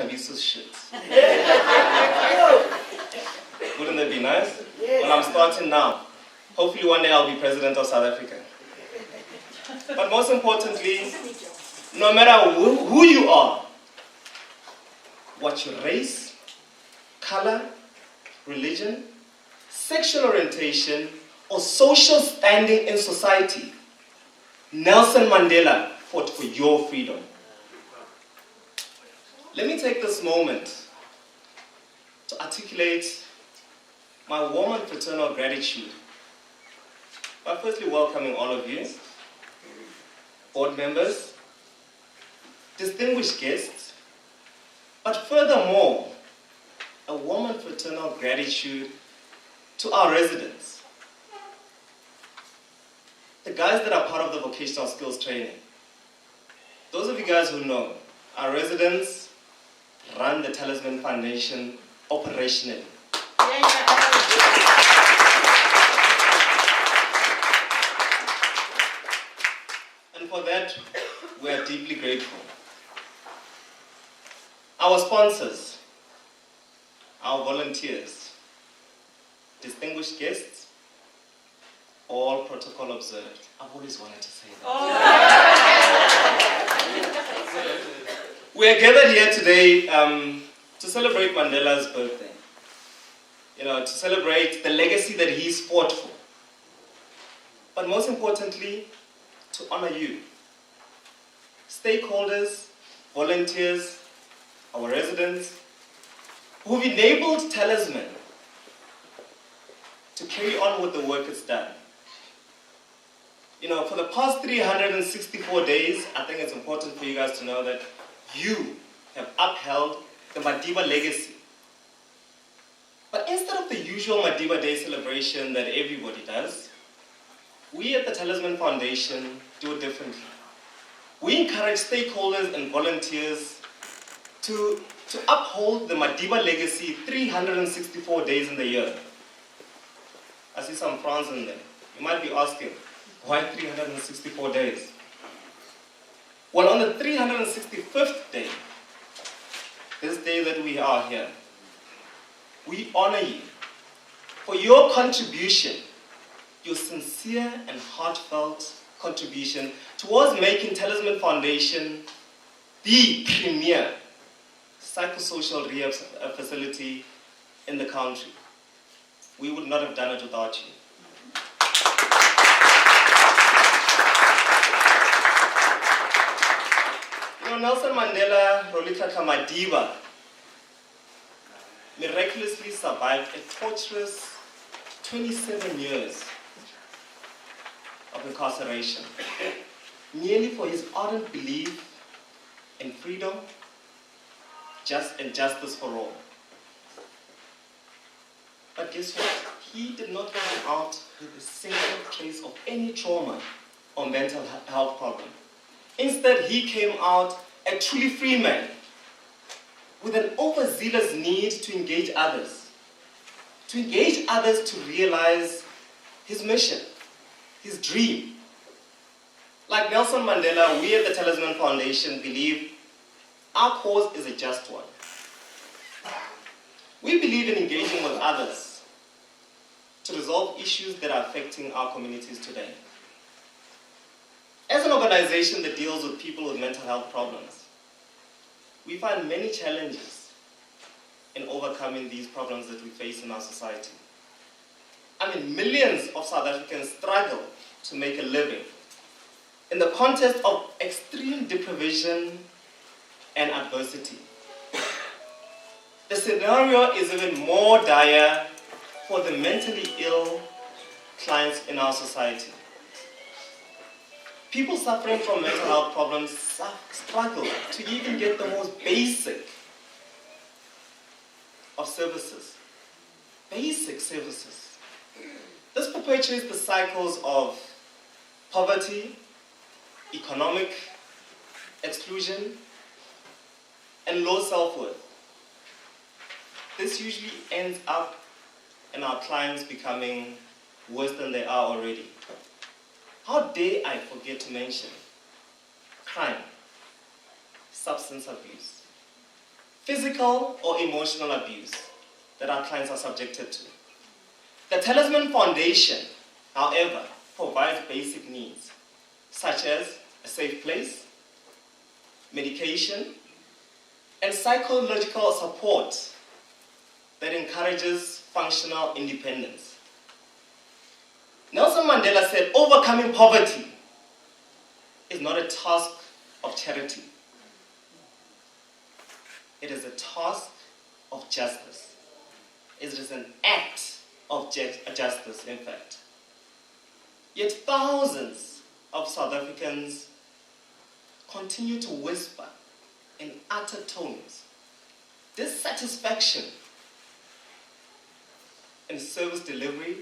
Tabiso's shit. Wouldn't that be nice? Well, I'm starting now. Hopefully one day I'll be president of South Africa. But most importantly, no matter who you are, what your race, color, religion, sexual orientation, or social standing in society, Nelson Mandela fought for your freedom. Let me take this moment to articulate my warm and fraternal gratitude by firstly welcoming all of you, board members, distinguished guests, but furthermore, a warm and fraternal gratitude to our residents, the guys that are part of the vocational skills training. Those of you guys who know, our residents run the Talisman Foundation operationally. And for that, we are deeply grateful. Our sponsors, our volunteers, distinguished guests, all protocol observed. I've always wanted to say that. We are gathered here today to celebrate Mandela's birthday. To celebrate the legacy that he's fought for. But most importantly, to honor you, stakeholders, volunteers, our residents, who've enabled Talisman to carry on with the work it's done. For the past 364 days, I think it's important for you guys to know that you have upheld the Madiba legacy. But instead of the usual Madiba Day celebration that everybody does, we at the Talisman Foundation do it differently. We encourage stakeholders and volunteers to uphold the Madiba legacy 364 days in the year. I see some frowns in there. You might be asking, why 364 days? Well, on the 365th day, this day that we are here, we honor you for your contribution, your sincere and heartfelt contribution towards making Talisman Foundation the premier psychosocial rehab facility in the country. We would not have done it without you. Nelson Mandela Rolihlahla Madiba miraculously survived a torturous 27 years of incarceration, merely for his ardent belief in freedom and justice for all. But guess what? He did not come out with a single trace of any trauma or mental health problem. Instead, he came out a truly free man with an overzealous need to engage others to realize his mission, his dream. Like Nelson Mandela, we at the Talisman Foundation believe our cause is a just one. We believe in engaging with others to resolve issues that are affecting our communities today. As an organization that deals with people with mental health problems, we find many challenges in overcoming these problems that we face in our society. Millions of South Africans struggle to make a living in the context of extreme deprivation and adversity. The scenario is even more dire for the mentally ill clients in our society. People suffering from mental health problems struggle to even get the most basic of services. Basic services. This perpetuates the cycles of poverty, economic exclusion, and low self-worth. This usually ends up in our clients becoming worse than they are already. How dare I forget to mention crime, substance abuse, physical or emotional abuse that our clients are subjected to. The Talisman Foundation, however, provides basic needs, such as a safe place, medication, and psychological support that encourages functional independence. Nelson Mandela said, overcoming poverty is not a task of charity. It is a task of justice. It is an act of justice, in fact. Yet thousands of South Africans continue to whisper in utter tones dissatisfaction in service delivery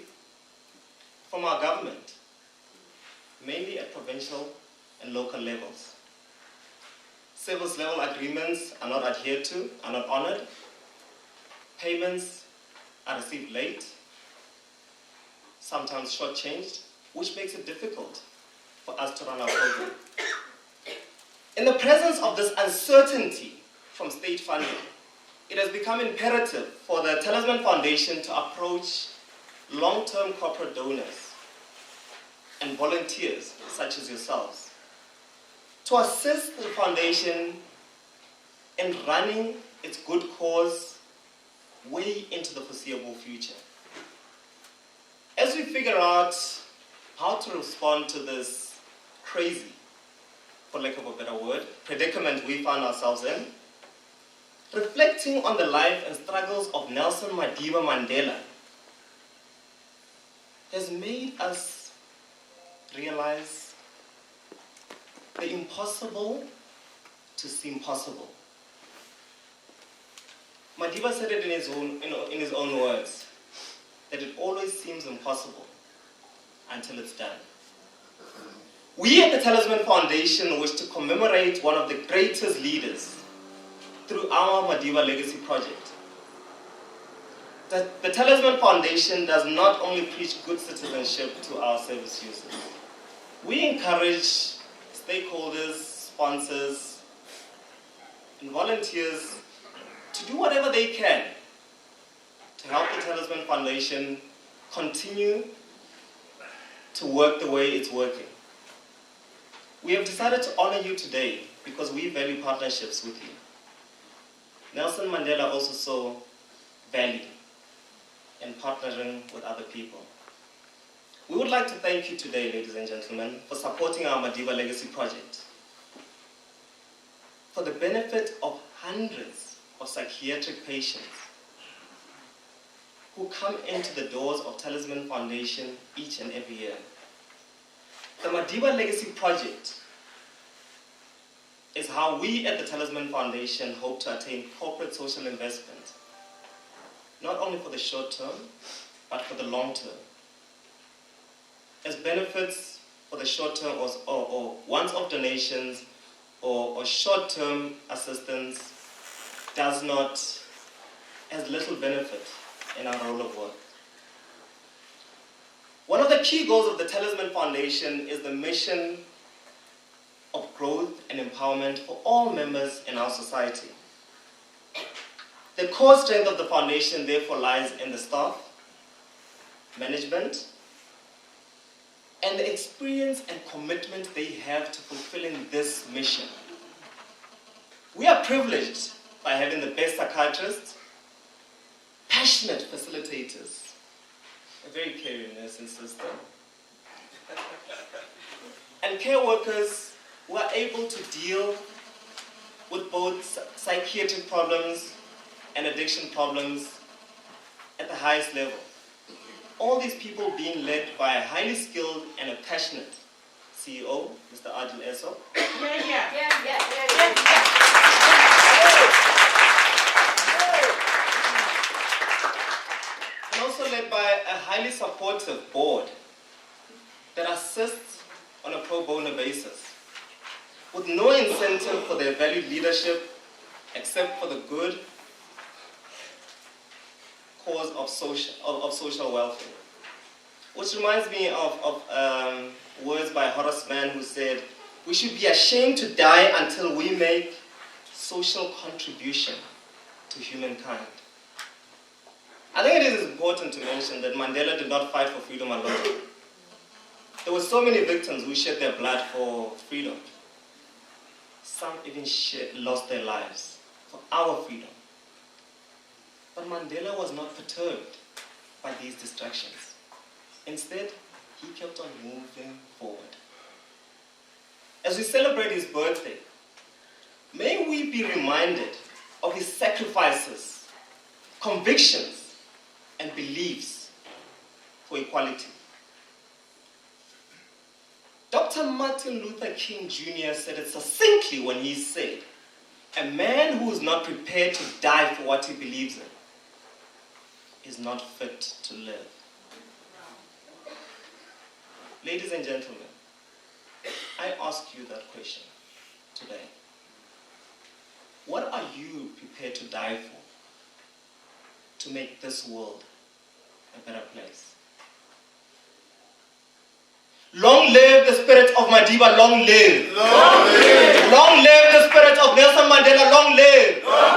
from our government, mainly at provincial and local levels. Service level agreements are not adhered to, are not honored. Payments are received late, sometimes shortchanged, which makes it difficult for us to run our program. In the presence of this uncertainty from state funding, it has become imperative for the Talisman Foundation to approach long-term corporate donors and volunteers such as yourselves to assist the foundation in running its good cause way into the foreseeable future. As we figure out how to respond to this crazy, for lack of a better word, predicament we found ourselves in, reflecting on the life and struggles of Nelson Madiba Mandela has made us realize the impossible to seem possible. Madiba said it in his own words, that it always seems impossible until it's done. We at the Talisman Foundation wish to commemorate one of the greatest leaders through our Madiba Legacy Project. The Talisman Foundation does not only preach good citizenship to our service users. We encourage stakeholders, sponsors, and volunteers to do whatever they can to help the Talisman Foundation continue to work the way it's working. We have decided to honor you today because we value partnerships with you. Nelson Mandela also saw value in partnering with other people. We would like to thank you today, ladies and gentlemen, for supporting our Madiba Legacy Project. For the benefit of hundreds of psychiatric patients who come into the doors of Talisman Foundation each and every year. The Madiba Legacy Project is how we at the Talisman Foundation hope to attain corporate social investment, not only for the short term, but for the long term. As benefits for the short term or once-off donations or short-term assistance has little benefit in our role of work. One of the key goals of the Talisman Foundation is the mission of growth and empowerment for all members in our society. The core strength of the foundation therefore lies in the staff, management, and the experience and commitment they have to fulfilling this mission. We are privileged by having the best psychiatrists, passionate facilitators, a very caring nursing system, and care workers who are able to deal with both psychiatric problems and addiction problems at the highest level. All these people being led by a highly skilled and a passionate CEO, Mr. Adil Eso. And also led by a highly supportive board that assists on a pro bono basis, with no incentive for their valued leadership except for the good cause of social welfare. Which reminds me of words by Horace Mann, who said, "We should be ashamed to die until we make social contribution to humankind. I think it is important to mention that Mandela did not fight for freedom alone. There were so many victims who shed their blood for freedom. Some even lost their lives for our freedom. But Mandela was not perturbed by these distractions. Instead, he kept on moving forward. As we celebrate his birthday, may we be reminded of his sacrifices, convictions, and beliefs for equality. Dr. Martin Luther King Jr. said it succinctly when he said, "A man who is not prepared to die for what he believes in is not fit to live." Ladies and gentlemen, I ask you that question today. What are you prepared to die for to make this world a better place? Long live the spirit of Madiba, long live. Long live. Long live the spirit of Nelson Mandela, long live. Long